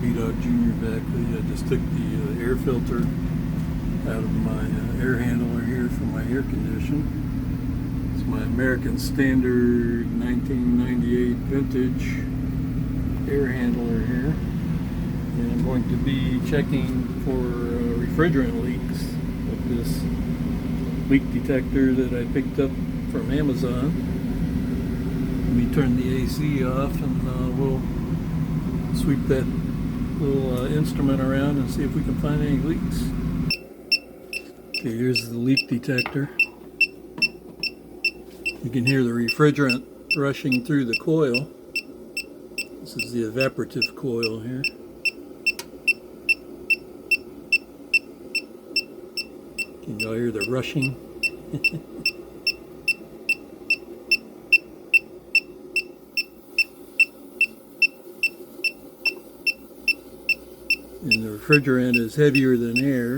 B-Dog Junior back. I just took the air filter out of my air handler here for my air condition. It's my American Standard 1998 vintage air handler here. And I'm going to be checking for refrigerant leaks with this leak detector that I picked up from Amazon. Let me turn the AC off and we'll sweep that little instrument around and see if we can find any leaks. Okay, here's the leak detector. You can hear the refrigerant rushing through the coil. This is the evaporative coil here. Can y'all hear the rushing? And the refrigerant is heavier than air,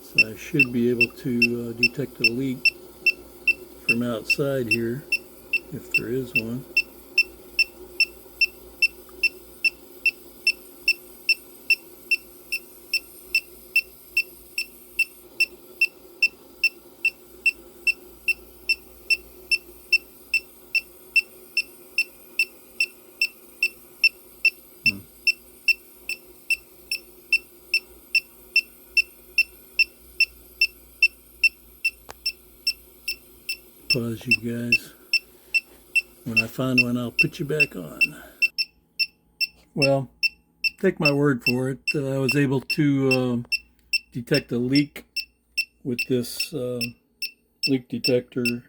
so I should be able to detect a leak from outside here, if there is one. Pause, you guys. When I find one, I'll put you back on. Well, take my word for it. I was able to detect a leak with this leak detector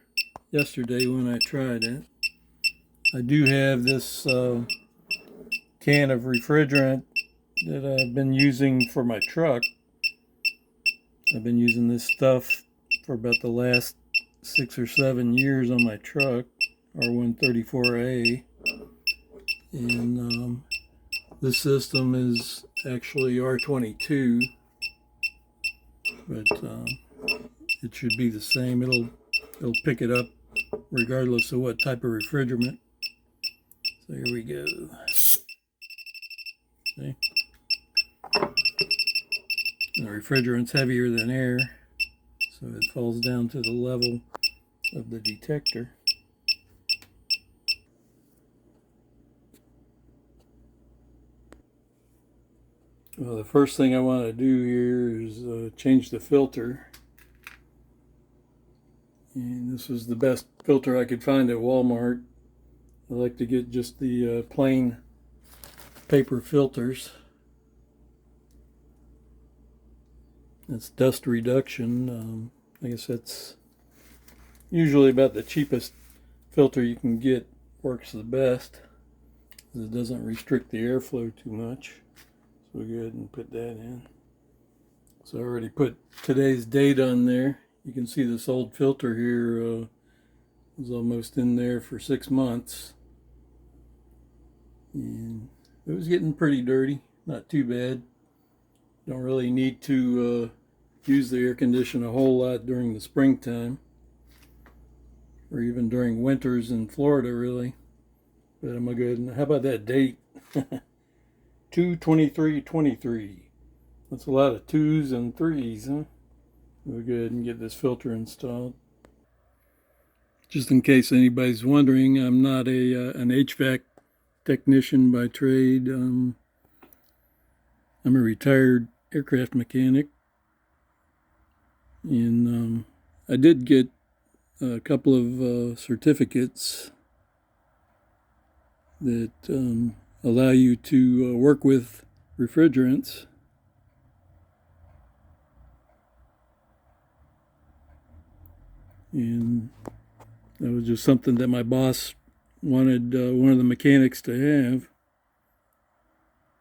yesterday when I tried it. I do have this can of refrigerant that I've been using for my truck. I've been using this stuff for about the last 6 or 7 years on my truck, R134A, and this system is actually R22, but it should be the same. It'll pick it up regardless of what type of refrigerant. So here we go. See? And the refrigerant's heavier than air, so it falls down to the level of the detector. Well, the first thing I want to do here is change the filter. And this was the best filter I could find at Walmart. I like to get just the plain paper filters. That's dust reduction. I guess that's usually about the cheapest filter you can get. Works the best. It doesn't restrict the airflow too much. So we'll go ahead and put that in. So I already put today's date on there. You can see this old filter here was almost in there for 6 months. And it was getting pretty dirty. Not too bad. Don't really need to use the air conditioner a whole lot during the springtime, or even during winters in Florida, really. But I'm gonna go ahead and, how about that date? 2/23/23. That's a lot of 2s and 3s, huh? We'll go ahead and get this filter installed. Just in case anybody's wondering, I'm not an HVAC technician by trade. I'm a retired aircraft mechanic, and I did get a couple of certificates that allow you to work with refrigerants. And that was just something that my boss wanted one of the mechanics to have,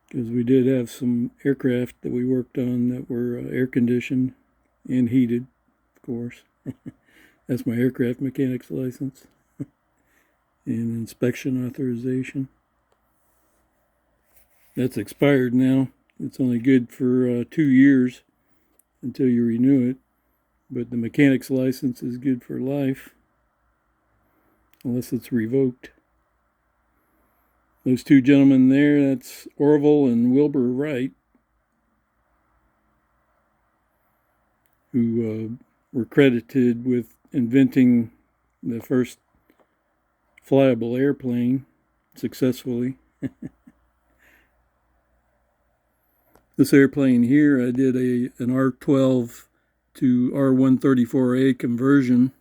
because we did have some aircraft that we worked on that were air conditioned and heated, of course. That's my aircraft mechanic's license and inspection authorization. That's expired now. It's only good for 2 years until you renew it, but the mechanic's license is good for life unless it's revoked. Those two gentlemen there, that's Orville and Wilbur Wright, who were credited with inventing the first flyable airplane successfully. This airplane here, I did an R12 to R134A conversion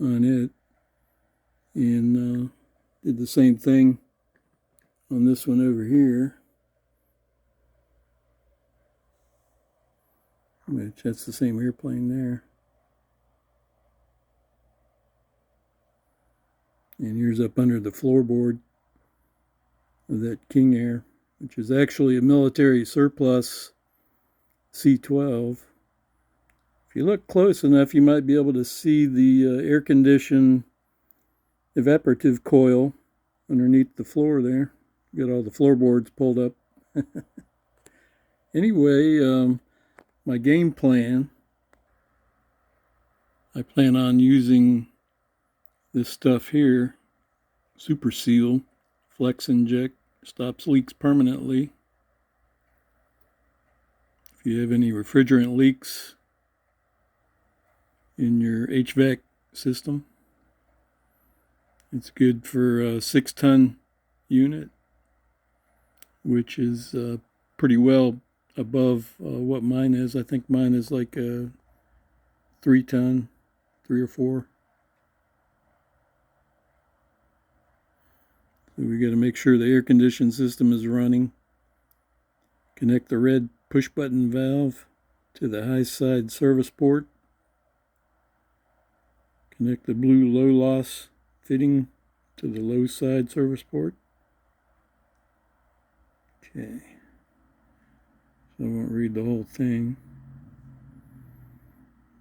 on it, and did the same thing on this one over here, which that's the same airplane there. And here's up under the floorboard of that King Air, which is actually a military surplus C-12. If you look close enough, you might be able to see the air condition evaporative coil underneath the floor there. Got all the floorboards pulled up. Anyway, my game plan, I plan on using this stuff here, Super Seal, Flex Inject, stops leaks permanently. If you have any refrigerant leaks in your HVAC system, it's good for a 6-ton unit, which is pretty well above what mine is. I think mine is like a 3-ton, 3 or 4. So we got to make sure the air conditioning system is running. Connect the red push button valve to the high side service port. Connect the blue low loss fitting to the low side service port. Okay. So I won't read the whole thing.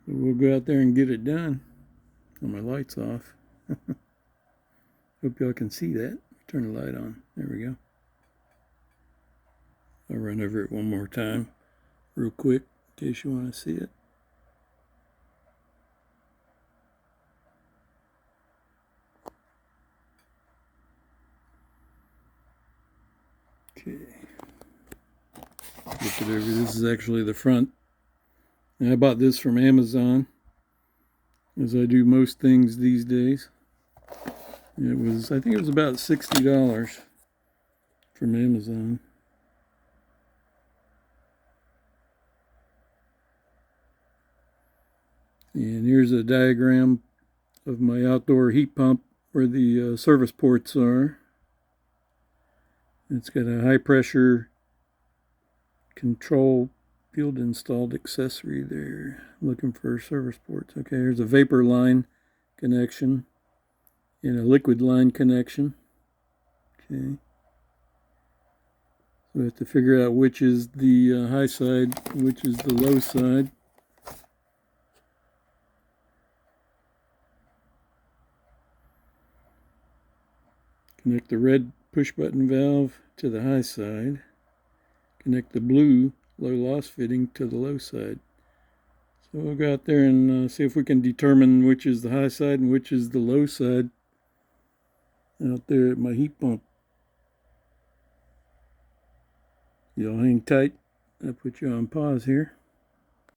But we'll go out there and get it done. Oh, my light's off. Hope y'all can see that. Turn the light on. There we go. I'll run over it one more time real quick in case you want to see it. Okay. Flip it over. This is actually the front. And I bought this from Amazon, as I do most things these days. It was, I think it was about $60 from Amazon. And here's a diagram of my outdoor heat pump where the service ports are. It's got a high pressure control field installed accessory there. I'm looking for service ports. Okay, here's a vapor line connection and a liquid line connection. Okay. So we have to figure out which is the high side, which is the low side. Connect the red push button valve to the high side. Connect the blue low loss fitting to the low side. So we'll go out there and see if we can determine which is the high side and which is the low side out there at my heat pump. Y'all hang tight. I'll put you on pause here.